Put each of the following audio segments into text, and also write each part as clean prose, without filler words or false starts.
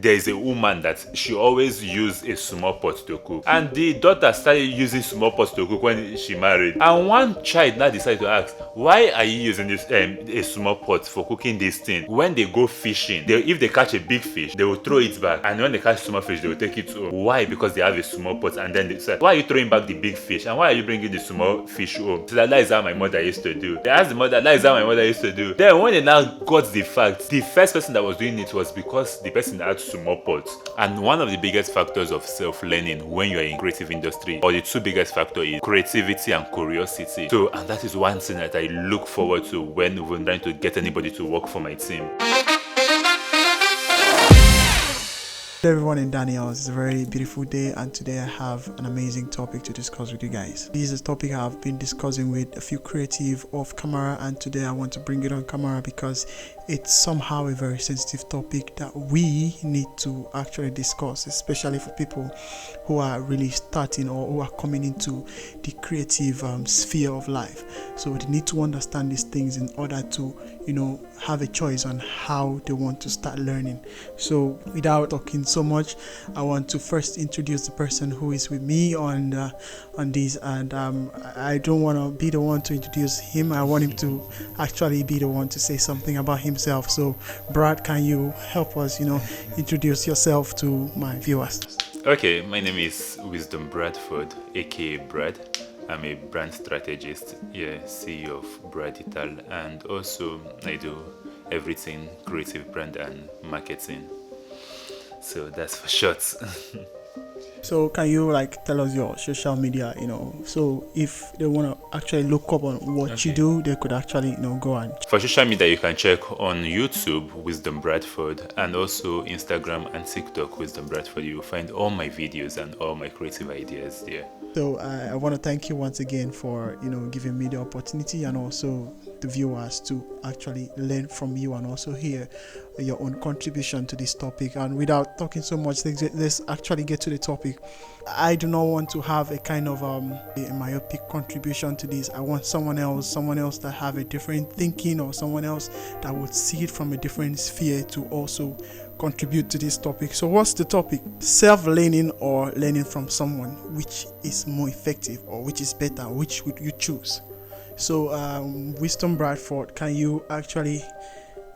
there is a woman that she always use a small pot to cook, and the daughter started using small pot to cook when she married. And one child now decided to ask, why are you using this a small pot for cooking this thing? When they go fishing, if they catch a big fish, they will throw it back, and when they catch small fish, they will take it home. Why? Because they have a small pot. And then they said, why are you throwing back the big fish, and why are you bringing the small fish home? So that is how my mother used to do. They asked the mother, that is how my mother used to do. Then when they now got the fact, the first person that was doing it was because the person had small pots. And one of the biggest factors of self-learning when you're in creative industry, or the two biggest factors, is creativity and curiosity. So, and that is one thing that I look forward to when we're trying to get anybody to work for my team. Hello everyone in Daniels. It's a very beautiful day, and today I have an amazing topic to discuss with you guys. This is a topic I've been discussing with a few creative off camera, and today I want to bring it on camera because it's somehow a very sensitive topic that we need to actually discuss, especially for people who are really starting or who are coming into the creative sphere of life. So they need to understand these things in order to, have a choice on how they want to start learning. So without talking so much, I want to first introduce the person who is with me on this, and I don't want to be the one to introduce him. I want him to actually be the one to say something about himself. So Brad, can you help us introduce yourself to my viewers? Okay, my name is Wisdom Bradford, aka Brad. I'm a brand strategist, CEO of Bradital, and also I do everything creative brand and marketing. So that's for short. So can you tell us your social media, so if they want to actually look up on what you do, they could actually, go and... For social media, you can check on YouTube, Wisdom Bradford, and also Instagram and TikTok, Wisdom Bradford. You will find all my videos and all my creative ideas there. So I want to thank you once again for, giving me the opportunity, and also the viewers to actually learn from you and also hear your own contribution to this topic. And without talking so much, let's actually get to the topic. I do not want to have a kind of a myopic contribution to this. I want someone else that have a different thinking, or someone else that would see it from a different sphere to also contribute to this topic. So what's the topic? Self-learning or learning from someone? Which is more effective, or which is better? Which would you choose? So Wisdom Bradford, can you actually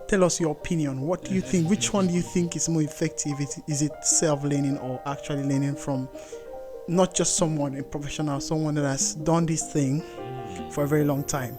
tell us your opinion? What do you think? Which one do you think is more effective? Is it self-learning, or actually learning from not just someone, a professional, someone that has done this thing for a very long time?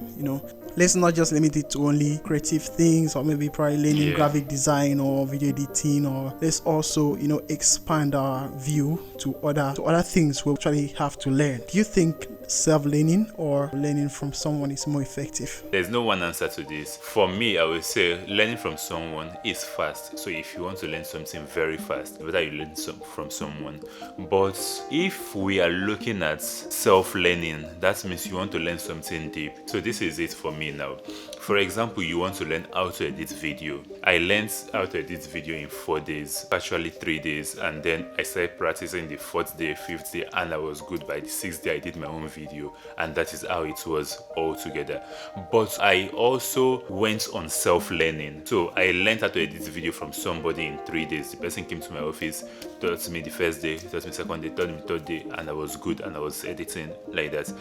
Let's not just limit it to only creative things, or maybe probably learning graphic design or video editing, or let's also expand our view to other things we actually have to learn. Do you think self-learning or learning from someone is more effective? There's no one answer to this. For me, I would say learning from someone is fast. So if you want to learn something very fast, better you learn from someone. But if we are looking at self-learning, that means you want to learn something deep. So this is it for me now. For example, you want to learn how to edit video. I learned how to edit video in 4 days, actually 3 days, and then I started practicing the 4th day, 5th day, and I was good. By the 6th day, I did my own video, and that is how it was all together. But I also went on self-learning. So I learned how to edit video from somebody in 3 days. The person came to my office, taught me the first day, taught me second day, taught me third day, and I was good, and I was editing like that.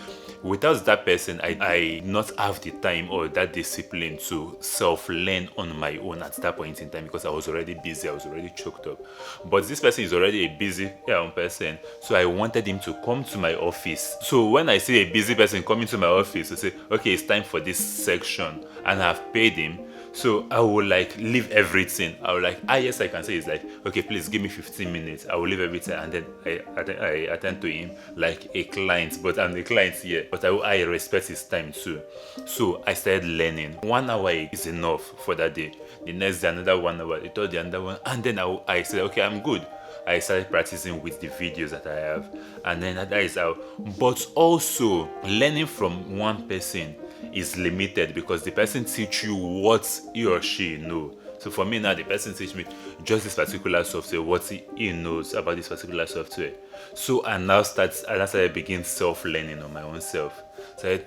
Without that person, I not have the time or that discipline to self-learn on my own at that point in time, because I was already busy, I was already choked up. But this person is already a busy person, so I wanted him to come to my office. So when I see a busy person coming to my office, I say, okay, it's time for this section, and I've paid him. So I will leave everything. I will yes, I can say it's okay, please give me 15 minutes. I will leave everything, and then I attend to him like a client. But I'm the client here, but I respect his time too. So I started learning. 1 hour is enough for that day. The next day, another 1 hour. The third day, another one. And then I said, okay, I'm good. I started practicing with the videos that I have, and then that is how. But also, learning from one person is limited, because the person teach you what he or she know. So for me now, the person teach me just this particular software, what he knows about this particular software. So I now started begin self-learning on my own self. So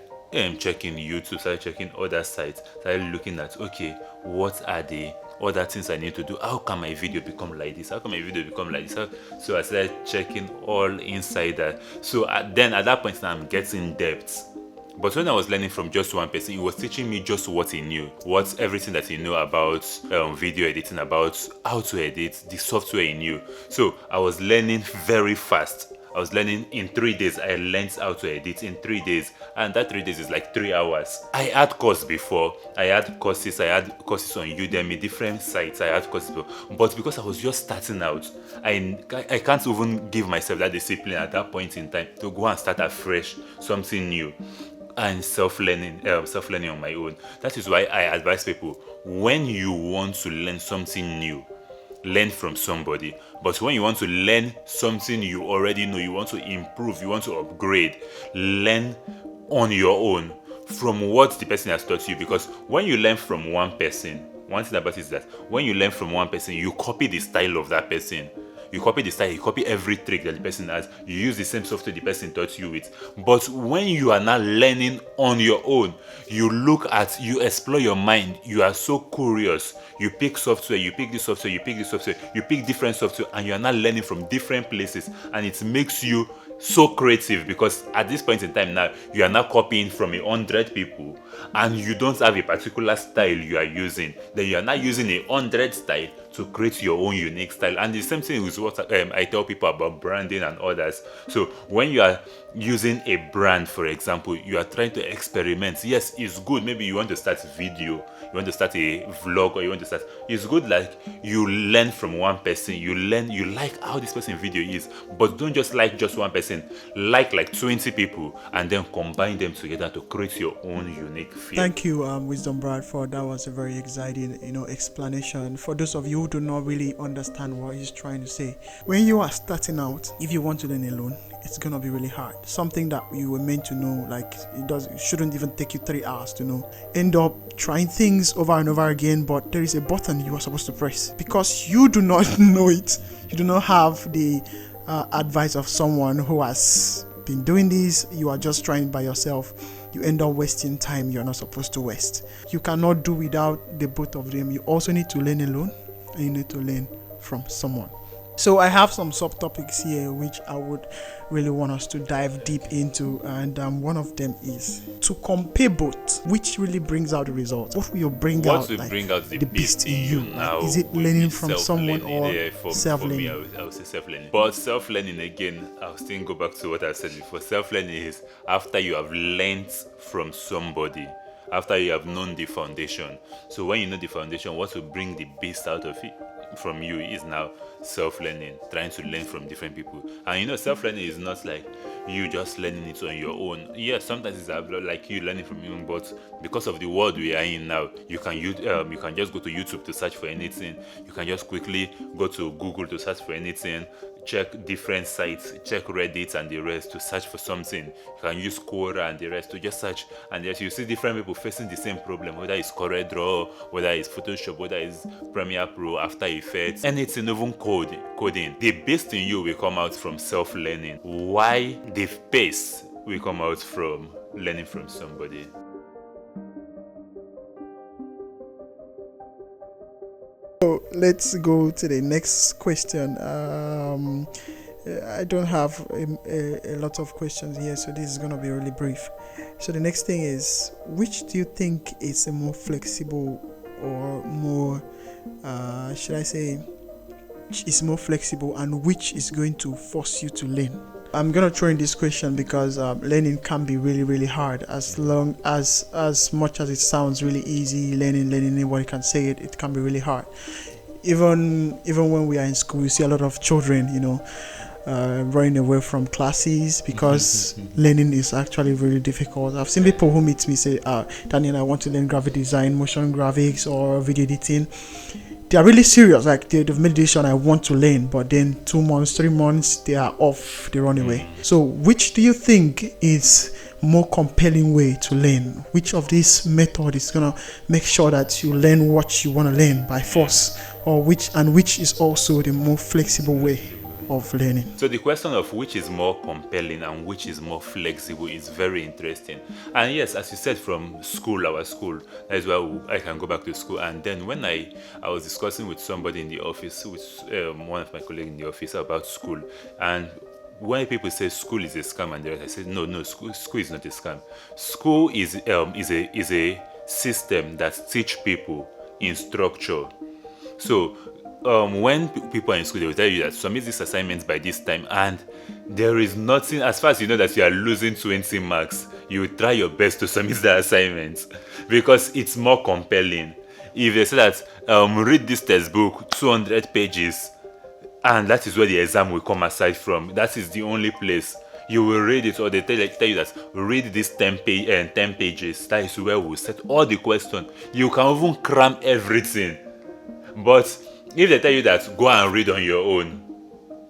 checking YouTube, started checking other sites, started looking at, okay, what are the other things I need to do. How can my video become like this? How can my video become like this? So I started checking all inside that. So then at that point I'm getting depth. But when I was learning from just one person, he was teaching me just what he knew, what everything that he knew about video editing, about how to edit, the software he knew. So I was learning very fast. I was learning in 3 days. I learned how to edit in 3 days, and that 3 days is like 3 hours. I had courses before. I had courses on Udemy, different sites. I had courses before. But because I was just starting out, I can't even give myself that discipline at that point in time to go and start afresh, something new, and self-learning on my own. That is why I advise people, when you want to learn something new, learn from somebody. But when you want to learn something you already know, you want to improve, you want to upgrade, learn on your own from what the person has taught you. Because when you learn from one person, one thing about it is that when you learn from one person, you copy the style of that person. You copy the style, you copy every trick that the person has. You use the same software the person taught you with. But when you are now learning on your own, you explore your mind. You are so curious. You pick software, you pick this software, you pick this software, you pick different software, and you are now learning from different places. And it makes you so creative, because at this point in time now, you are now copying from 100 people, and you don't have a particular style you are using. Then you are now using 100 style to create your own unique style. And the same thing is what I tell people about branding and others. So when you are using a brand, for example, you are trying to experiment. Yes, it's good. Maybe you want to start video, you want to start a vlog, or you want to start. It's good, like, you learn from one person. You like how this person video is, but don't just like just one person. Like 20 people, and then combine them together to create your own unique feel. Thank you, Wisdom Bradford. That was a very exciting, explanation. For those of you who do not really understand what he's trying to say, when you are starting out, if you want to learn alone, it's gonna be really hard. Something that you were meant to know, like it shouldn't even take you 3 hours to know. End up trying things over and over again, but there is a button you are supposed to press because you do not know it. You do not have the advice of someone who has been doing this. You are just trying by yourself. You end up wasting time you're not supposed to waste. You cannot do without the both of them. You also need to learn alone, and you need to learn from someone. So I have some subtopics here which I would really want us to dive deep into, and one of them is to compare both. Which really brings out the results? What will you bring out? Bring out the beast in you now? Is it learning from someone or self-learning? For me, I would say self-learning. But self-learning, again, I'll still go back to what I said before. Self-learning is after you have learned from somebody, after you have known the foundation. So when you know the foundation, what will bring the beast out of it from you is now self-learning, trying to learn from different people. And self-learning is not like you just learning it on your own. Yes, sometimes it's like you learning from your own, but because of the world we are in now, you can just go to YouTube to search for anything. You can just quickly go to Google to search for anything. Check different sites, check Reddit and the rest to search for something. You can use Quora and the rest to just search, and yes, you see different people facing the same problem, whether it's CorelDRAW, whether it's Photoshop, whether it's Premiere Pro, After Effects, anything, even coding. The best in you will come out from self-learning. Why the pace will come out from learning from somebody. So let's go to the next question. I don't have a lot of questions here, so this is going to be really brief. So the next thing is, which do you think is a more flexible or more, should I say, which is more flexible and which is going to force you to learn? I'm going to throw in this question because learning can be really, really hard. As much as it sounds really easy, learning, anybody can say it, it can be really hard. Even when we are in school, you see a lot of children, running away from classes because learning is actually really difficult. I've seen people who meet me say, Daniel, I want to learn graphic design, motion graphics, or video editing. They are really serious, like they've made a decision, I want to learn, but then 2 months, 3 months, they are off, they run away. So which do you think is more compelling way to learn? Which of these method is gonna make sure that you learn what you want to learn by force, or which is also the more flexible way? of learning. So the question of which is more compelling and which is more flexible is very interesting. And yes, as you said, from school, our school, that is where I can go back to school. And then when I was discussing with somebody in the office, with one of my colleagues in the office about school, and when people say school is a scam and the rest, I said no, school is not a scam. School is a system that teach people in structure. So when people are in school, they will tell you that submit this assignment by this time, and there is nothing, as far as you know that you are losing 20 marks, you will try your best to submit the assignment because it's more compelling. If they say that read this textbook 200 pages, and that is where the exam will come aside from, that is the only place you will read it, or they tell you that read this 10 pages, that is where we'll set all the questions. You can even cram everything. But if they tell you that go and read on your own,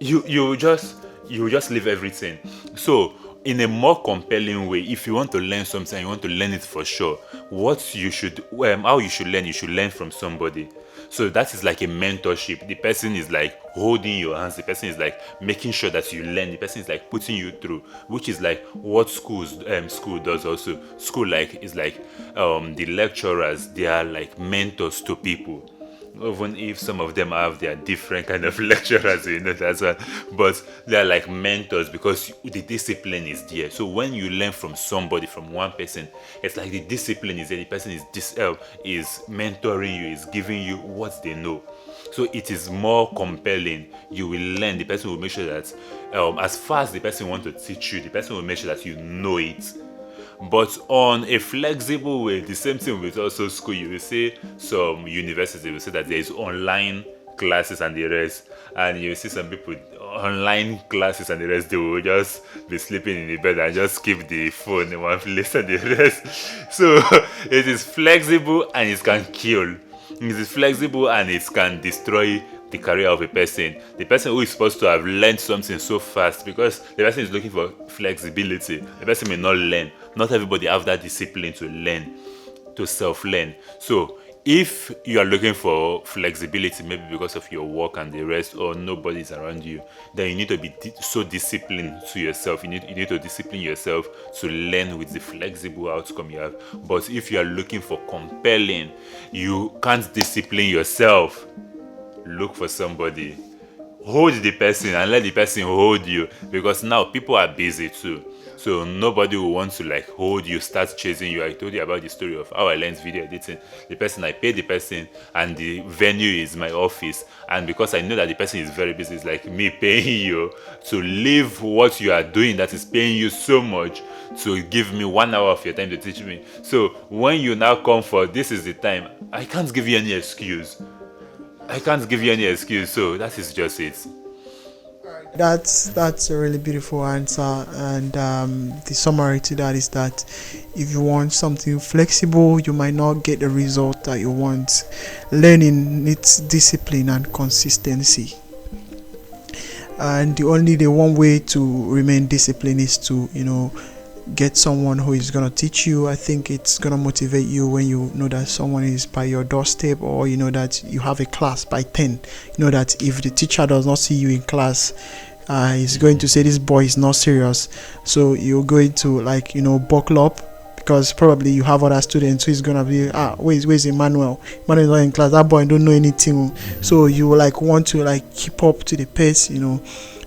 you just leave everything. So in a more compelling way, if you want to learn something, you want to learn it for sure, how you should learn from somebody. So that is like a mentorship. The person is like holding your hands. The person is like making sure that you learn. The person is like putting you through, which is like what school does also. School is like the lecturers. They are like mentors to people. Even if some of them have their different kind of lecturers, that's one. But they are like mentors because the discipline is there. So when you learn from somebody, from one person, it's like the discipline is there. The person is mentoring you, is giving you what they know. So it is more compelling. You will learn. The person will make sure that as far as the person wants to teach you, the person will make sure that you know it. But on a flexible way, the same thing with also school. You will see some university will say that there is online classes and the rest, and you see some people online classes and the rest, they will just be sleeping in the bed and just keep the phone in one place and the rest. So it is flexible and it can kill. It is flexible and it can destroy the career of a person. The person who is supposed to have learned something so fast, because the person is looking for flexibility, the person may not learn. Not everybody have that discipline to learn, to self-learn. So if you are looking for flexibility, maybe because of your work and the rest, or nobody is around you, then you need to be so disciplined to yourself. You need to discipline yourself to learn with the flexible outcome you have. But if you are looking for compelling, you can't discipline yourself. Look for somebody. Hold the person and let the person hold you, because now people are busy too. So nobody will want to hold you, start chasing you. I told you about the story of how I learned video editing. I paid the person, and the venue is my office. And because I know that the person is very busy, it's like me paying you to leave what you are doing that is paying you so much to give me 1 hour of your time to teach me. So when you now come for this is the time, I can't give you any excuse. So that is just it. That's a really beautiful answer, and the summary to that is that if you want something flexible, you might not get the result that you want. Learning needs discipline and consistency, and the one way to remain disciplined is to get someone who is going to teach you. I think it's going to motivate you when you know that someone is by your doorstep, or that you have a class by 10. That if the teacher does not see you in class, he's going to say this boy is not serious. So you're going to buckle up, because probably you have other students who is going to be where's Emmanuel is not in class, that boy don't know anything. So you want to keep up to the pace,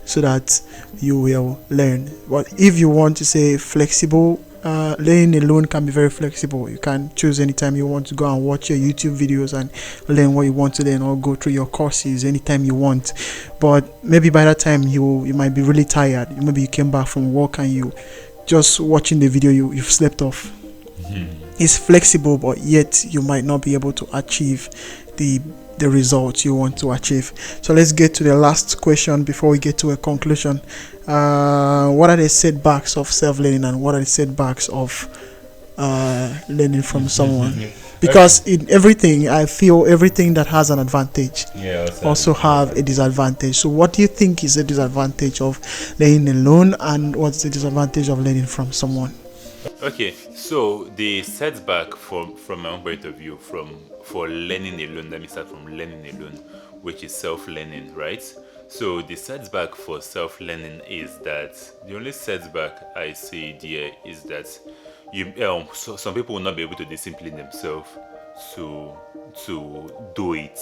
so that you will learn. But if you want to say flexible, learning alone can be very flexible. You can choose anytime you want to go and watch your YouTube videos and learn what you want to learn, or go through your courses anytime you want. But maybe by that time you might be really tired. Maybe you came back from work and you just watching the video, you've slept off. It's flexible, but yet you might not be able to achieve the results you want to achieve. So let's get to the last question before we get to a conclusion. What are the setbacks of self-learning, and what are the setbacks of learning from someone? Because in everything, I feel everything that has an advantage also have a disadvantage. So what do you think is the disadvantage of learning alone, and what's the disadvantage of learning from someone? Okay, so the setback from my own point of view, for learning alone, let me start from learning alone, which is self-learning, right? So the setback for self-learning is that the only setback I see there is that some people will not be able to discipline themselves to do it.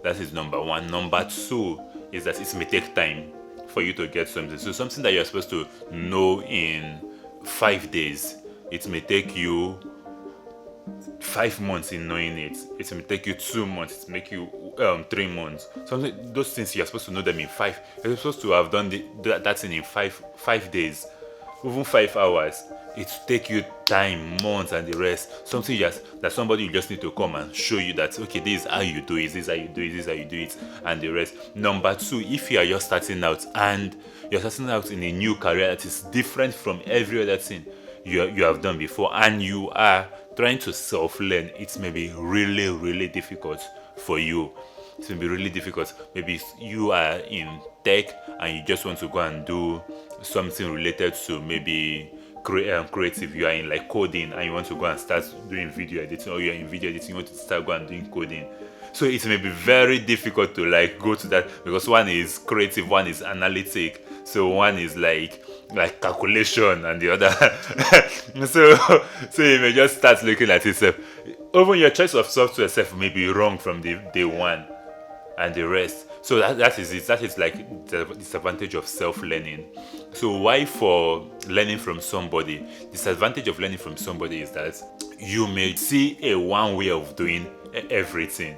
That is number one. Number two is that it may take time for you to get something. So something that you're supposed to know in 5 days, it may take you 5 months in knowing it. It may take you 2 months. It may take you 3 months. Something those things you're supposed to know them in five. You're supposed to have done that thing in five days, even 5 hours. It take you time, months, and the rest. Something that somebody just need to come and show you that okay, this is how you do it, this is how you do it, this is how you do it, and the rest. Number two, if you are just starting out and you're starting out in a new career that is different from every other thing you have done before, and you are trying to self-learn, it may be really, really difficult for you. It may be really difficult. Maybe you are in tech and you just want to go and do something related to maybe creative. You are in like coding and you want to go and start doing video editing, or you are in video editing, you want to start going and doing coding. So it may be very difficult to like go to that, because one is creative, one is analytic, so one is like calculation, and the other so you may just start looking at yourself. Even your choice of software self may be wrong from the day one, and the rest. So that is it. That is like the disadvantage of self-learning. So why for learning from somebody? Disadvantage of learning from somebody is that you may see a one way of doing everything.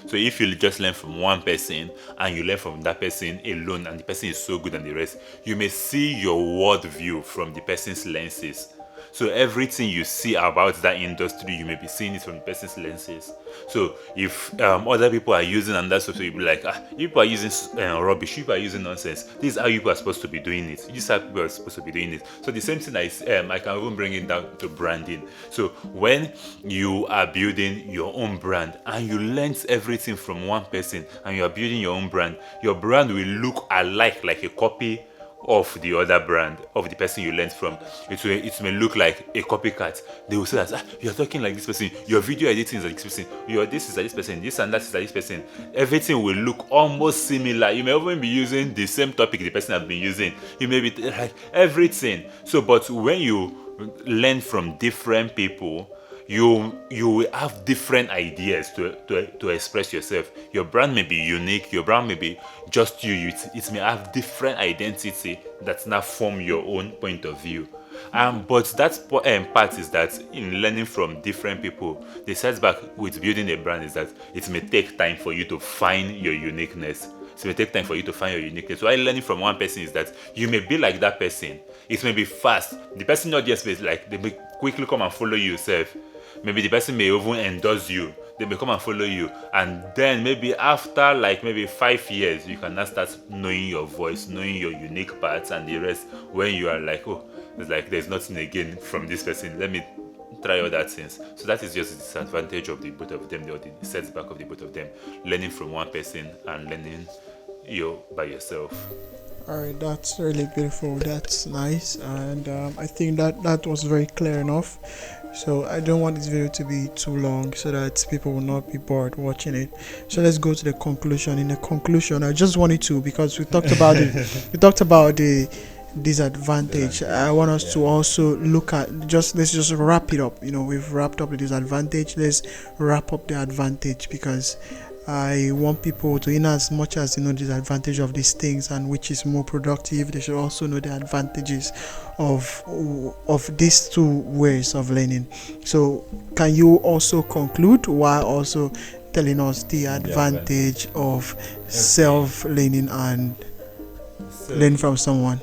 So if you just learn from one person and you learn from that person alone, and the person is so good than the rest, you may see your world view from the person's lenses. So everything you see about that industry, you may be seeing it from the person's lenses. So if other people are using and that's software, you'll be like, you people are using rubbish, you people are using nonsense. This is how you people are supposed to be doing it. This is how people are supposed to be doing it. So the same thing I can even bring it down to branding. So when you are building your own brand and you learn everything from one person and you are building your own brand, your brand will look alike, like a copy of the other brand of the person you learned from. It may look like a copycat. They will say that you're talking like this person, your video editing is like this person, your this is like this person, this and that is like this person. Everything will look almost similar. You may even be using the same topic the person has been using. You may be like everything. So but when you learn from different people, you will have different ideas to express yourself. Your brand may be unique, your brand may be just you. It may have different identity that now form your own point of view. But that part is that in learning from different people, the setback with building a brand is that it may take time for you to find your uniqueness. It may take time for you to find your uniqueness. Why learning from one person is that you may be like that person. It may be fast. The person not just like they may quickly come and follow you yourself. Maybe the person may even endorse you. They may come and follow you, and then maybe after like maybe 5 years, you can now start knowing your voice, knowing your unique parts, and the rest. When you are like, oh, it's like there's nothing again from this person. Let me try other things. So that is just the disadvantage of the both of them, or the setback of the both of them. Learning from one person and learning you by yourself. All right, that's really beautiful. That's nice, and I think that was very clear enough. So I don't want this video to be too long, so that people will not be bored watching it. So let's go to the conclusion. In the conclusion, I just wanted to, because we talked about the disadvantage. I want us to also look at let's just wrap it up. We've wrapped up the disadvantage. Let's wrap up the advantage, because I want people to, in as much as the disadvantage of these things and which is more productive, they should also know the advantages of these two ways of learning. So can you also conclude while also telling us the advantage of self-learning and learn from someone?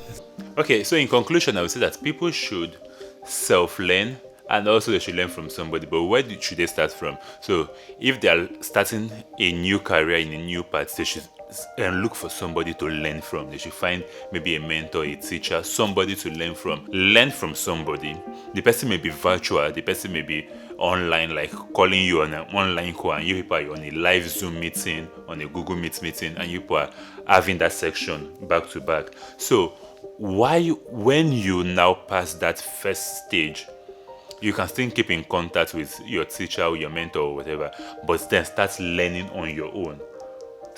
Okay, so in conclusion, I would say that people should self-learn, and also they should learn from somebody. But where should they start from? So if they are starting a new career in a new path, they should look for somebody to learn from. They should find maybe a mentor, a teacher, somebody to learn from. Learn from somebody. The person may be virtual, the person may be online, like calling you on an online call, and you people are on a live Zoom meeting, on a Google Meet meeting, and you people are having that section back to back. So when you now pass that first stage, you can still keep in contact with your teacher or your mentor or whatever, but then start learning on your own.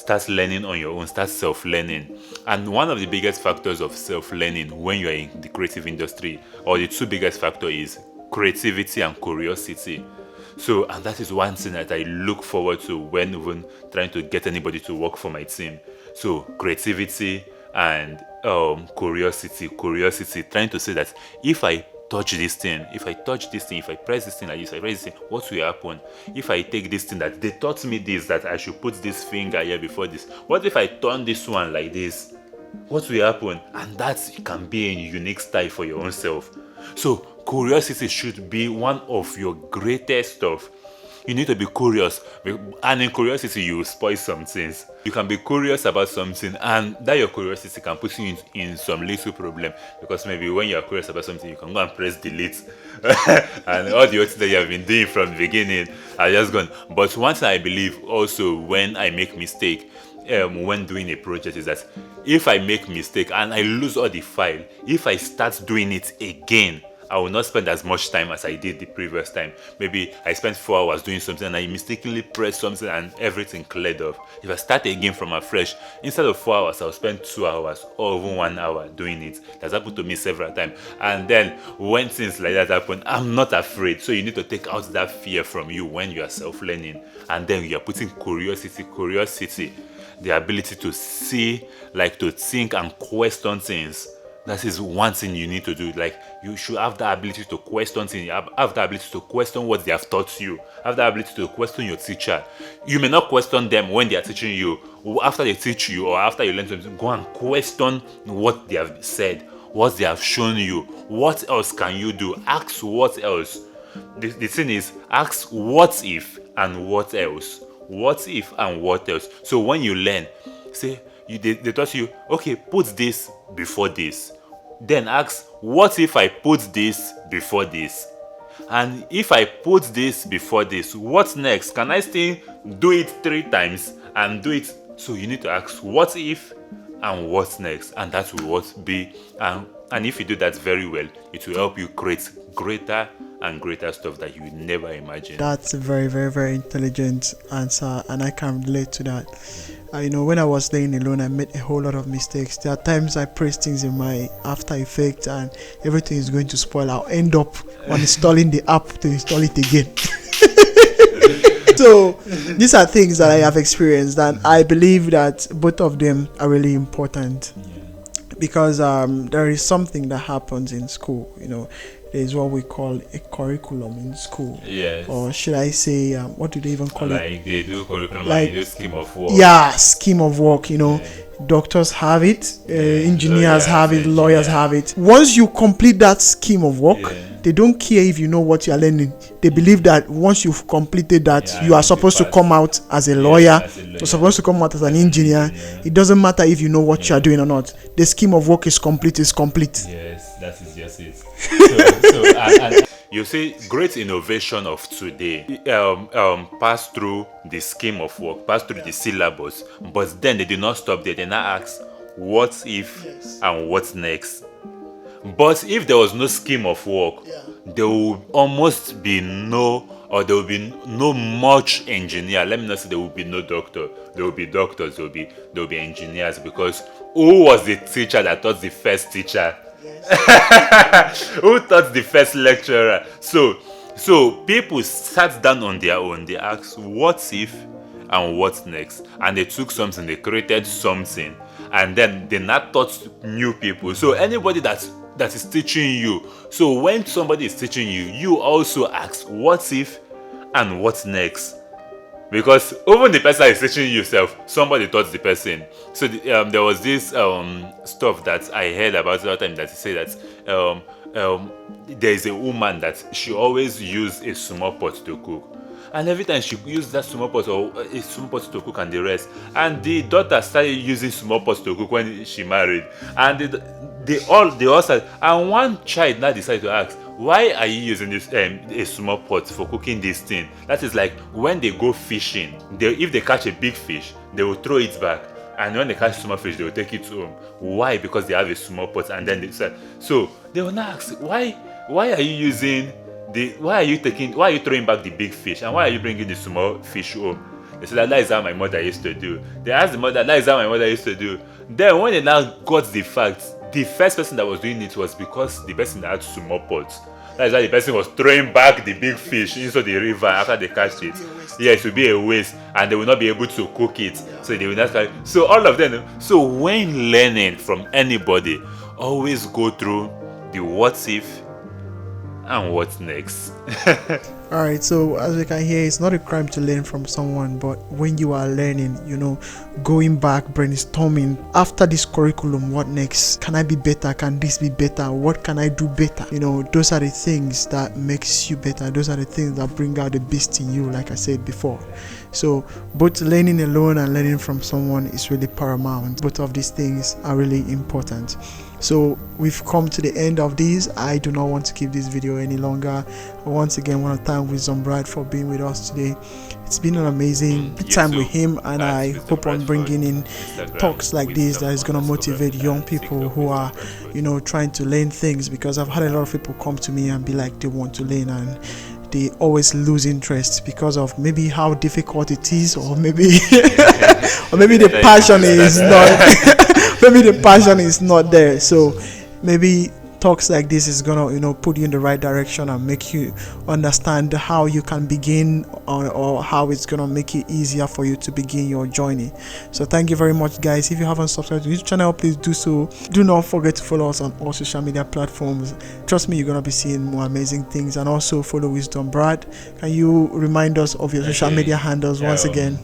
start learning on your own, start self-learning. And one of the biggest factors of self-learning when you're in the creative industry, or the two biggest factor, is creativity and curiosity. So, and that is one thing that I look forward to when even trying to get anybody to work for my team. So, creativity and curiosity, trying to say that if I touch this thing, if I press this thing like this, I press this thing, what will happen? If I take this thing that they taught me this, that I should put this finger here before this, what if I turn this one like this? What will happen? And that can be a unique style for your own self. So curiosity should be one of your greatest stuff. You need to be curious, and in curiosity you will spoil some things. You can be curious about something, and that your curiosity can put you in some little problem, because maybe when you are curious about something, you can go and press delete and all the other things that you have been doing from the beginning are just gone. But one thing I believe also when I make mistake when doing a project is that if I make mistake and I lose all the file, if I start doing it again, I will not spend as much time as I did the previous time. Maybe I spent 4 hours doing something and I mistakenly pressed something and everything cleared off. If I start again from afresh, instead of 4 hours, I'll spend 2 hours or even 1 hour doing it. That's happened to me several times. And then when things like that happen, I'm not afraid. So you need to take out that fear from you when you are self-learning. And then you are putting curiosity, the ability to see, like to think and question things. That is one thing you need to do. Like, you should have the ability to question things, have the ability to question what they have taught you, have the ability to question your teacher. You may not question them when they are teaching you. After they teach you or after you learn something, go and question what they have said, what they have shown you. What else can you do? Ask what else. The thing is, ask what if and what else. What if and what else. So when you learn, say, they taught you, okay, put this before this. Then ask, what if I put this before this? And if I put this before this, what next? Can I still do it 3 times and do it? So you need to ask, what if and what next? And that will what be. And if you do that very well, it will help you create greater and greater stuff that you would never imagine. That's a very, very, very intelligent answer, and I can relate to that. When I was staying alone, I made a whole lot of mistakes. There are times I press things in my After Effects and everything is going to spoil. I'll end up uninstalling the app to install it again. So these are things that I have experienced, and I believe that both of them are really important. Because there is something that happens in school. There is what we call a curriculum in school. Yes. Or should I say, what do they even call it? Like they do curriculum, like they do scheme of work. Yeah, scheme of work. Doctors have it, engineers have it, lawyers have it. Once you complete that scheme of work, they don't care if you know what you are learning. They believe that once you've completed that, you are supposed to come out as a lawyer. You're supposed to come out as an engineer. It doesn't matter if you know what you are doing or not. The scheme of work is complete. Yes, that is just it. And you see, great innovation of today pass through the scheme of work, pass through the syllabus, but then they did not stop there. They now ask, what if and what next? But if there was no scheme of work, there will almost be no much engineer. Let me not say there will be no doctor. There will be doctors, there will be engineers, because who was the teacher that taught the first teacher? Who taught the first lecturer? So people sat down on their own. They asked, what if and what next? And they took something, they created something, and then they not taught new people. So anybody that is teaching you, so when somebody is teaching you, you also ask, what if and what next? Because even the person is teaching yourself, somebody taught the person. So there was this stuff that I heard about the other time that he said that there is a woman that she always used a small pot to cook. And every time she used that small pot or a small pot to cook and the rest. And the daughter started using small pots to cook when she married. And they all started. And one child now decided to ask, why are you using this a small pot for cooking this thing? That is like when they go fishing, if they catch a big fish, they will throw it back. And when they catch small fish, they will take it home. Why? Because they have a small pot. And then they said, so they will now ask, why are you using why are you throwing back the big fish, and why are you bringing the small fish home? They said that is how my mother used to do. They asked the mother, that is how my mother used to do. Then when they now got the fact, the first person that was doing it was because the person had small pots. That is why the person was throwing back the big fish into the river after they catch it. Yeah, it will be a waste, and they will not be able to cook it. So they will not catch. So all of them. So when learning from anybody, always go through the what if and what next. All right, so as we can hear, it's not a crime to learn from someone, but when you are learning, going back, brainstorming after this curriculum, what next? Can I be better? Can this be better? What can I do better? Those are the things that makes you better. Those are the things that bring out the beast in you, like I said before. So both learning alone and learning from someone is really paramount. Both of these things are really important. So we've come to the end of this. I do not want to keep this video any longer. Once again, I want to thank Wisdom Brad for being with us today. It's been an amazing time with him, and I hope on bringing in talks like this that is going to motivate young people who are trying to learn things, because I've had a lot of people come to me and be like they want to learn, and they always lose interest because of maybe how difficult it is, or maybe or maybe the passion is not maybe the passion is not there. So maybe talks like this is gonna put you in the right direction and make you understand how you can begin, or how it's gonna make it easier for you to begin your journey. So thank you very much, guys. If you haven't subscribed to this channel, please do so. Do not forget to follow us on all social media platforms. Trust me, you're gonna be seeing more amazing things. And also follow Wisdom Brad. Can you remind us of your social media handles once again?